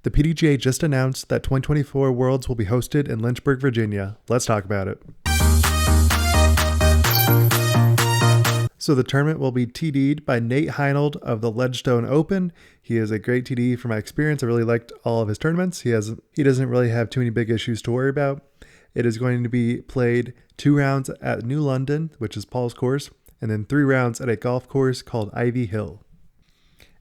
The PDGA just announced that 2024 Worlds will be hosted in Lynchburg, Virginia. Let's talk about it. So the tournament will be TD'd by Nate Heinold of the Ledgestone Open. He is a great TD from my experience. I really liked all of his tournaments. He doesn't really have too many big issues to worry about. It is going to be played 2 rounds at New London, which is Paul's course, and then 3 rounds at a golf course called Ivy Hill.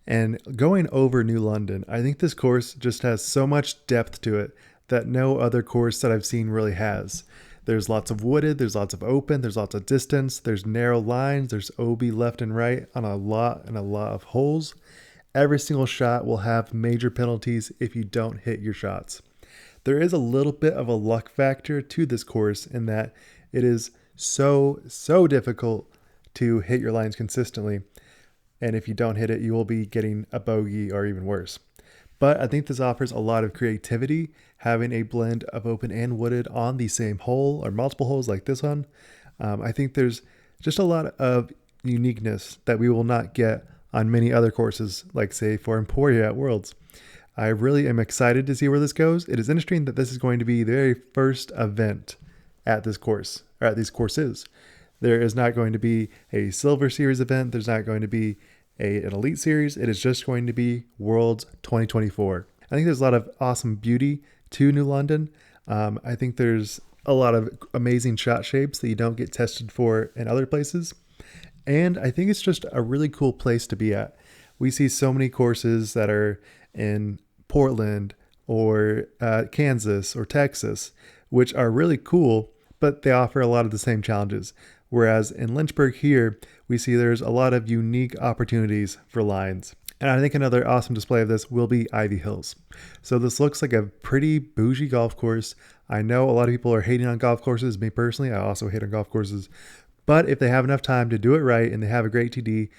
And going over New London, I think this course just has so much depth to it that no other course that I've seen really has. There's lots of wooded, there's lots of open, there's lots of distance, there's narrow lines, there's OB left and right on a lot of holes. Every single shot will have major penalties if you don't hit your shots. There is a little bit of a luck factor to this course in that it is so difficult to hit your lines consistently. And if you don't hit it, you will be getting a bogey or even worse. But I think this offers a lot of creativity, having a blend of open and wooded on the same hole or multiple holes like this one. I think there's just a lot of uniqueness that we will not get on many other courses, like say for Emporia at Worlds. I really am excited to see where this goes. It is interesting that this is going to be the very first event at this course, or at these courses. There is not going to be a Silver Series event. There's not going to be an Elite Series. It is just going to be Worlds 2024. I think there's a lot of awesome beauty to New London. I think there's a lot of amazing shot shapes that you don't get tested for in other places. And I think it's just a really cool place to be at. We see so many courses that are in Portland or Kansas or Texas, which are really cool, but they offer a lot of the same challenges. Whereas in Lynchburg here, we see there's a lot of unique opportunities for lines. And I think another awesome display of this will be Ivy Hills. So this looks like a pretty bougie golf course. I know a lot of people are hating on golf courses. Me personally, I also hate on golf courses. But if they have enough time to do it right and they have a great TD,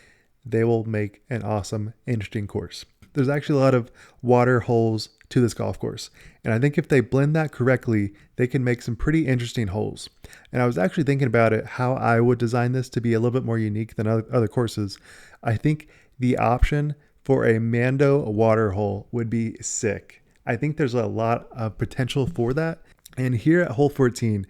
they will make an awesome, interesting course. There's actually a lot of water holes to this golf course. And I think if they blend that correctly, they can make some pretty interesting holes. And I was actually thinking about it, how I would design this to be a little bit more unique than other courses. I think the option for a Mando water hole would be sick. I think there's a lot of potential for that. And here at hole 14,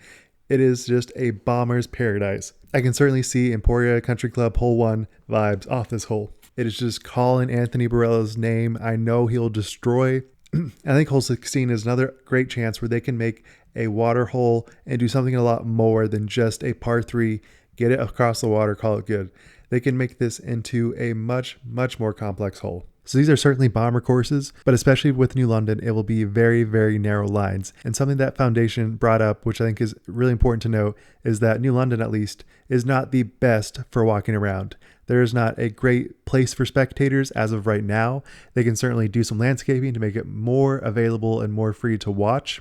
it is just a bomber's paradise. I can certainly see Emporia Country Club hole 1 vibes off this hole. It is just calling Anthony Barella's name. I know he'll destroy. I think hole 16 is another great chance where they can make a water hole and do something a lot more than just a par 3, get it across the water, call it good. They can make this into a much more complex hole. So these are certainly bomber courses, but especially with New London, it will be very narrow lines. And something that Foundation brought up, which I think is really important to note, is that New London, at least, is not the best for walking around. There is not a great place for spectators as of right now. They can certainly do some landscaping to make it more available and more free to watch.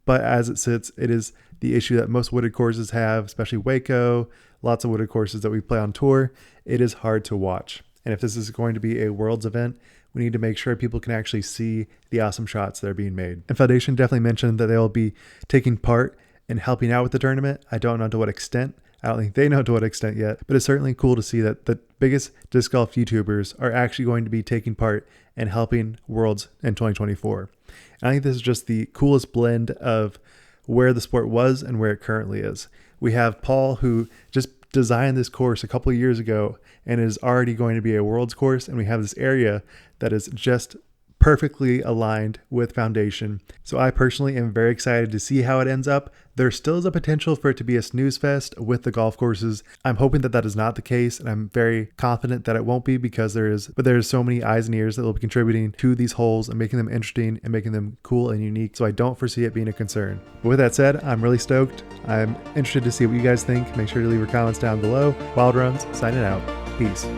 But as it sits, it is the issue that most wooded courses have, especially Waco, lots of wooded courses that we play on tour. It is hard to watch. And if this is going to be a Worlds event, we need to make sure people can actually see the awesome shots that are being made. And Foundation definitely mentioned that they will be taking part in helping out with the tournament. I don't know to what extent. I don't think they know to what extent yet, but it's certainly cool to see that the biggest disc golf YouTubers are actually going to be taking part and helping Worlds in 2024. And I think this is just the coolest blend of where the sport was and where it currently is. We have Paul, who just designed this course a couple of years ago and is already going to be a Worlds course, and we have this area that is just perfectly aligned with Foundation. So I personally am very excited to see how it ends up. There still is a potential for it to be a snooze fest with the golf courses. I'm hoping that that is not the case, and I'm very confident that it won't be, because there's so many eyes and ears that will be contributing to these holes and making them interesting and making them cool and unique. So I don't foresee it being a concern. But with that said, I'm really stoked. I'm interested to see what you guys think. Make sure to leave your comments down below. Wild Runs, signing out. Peace.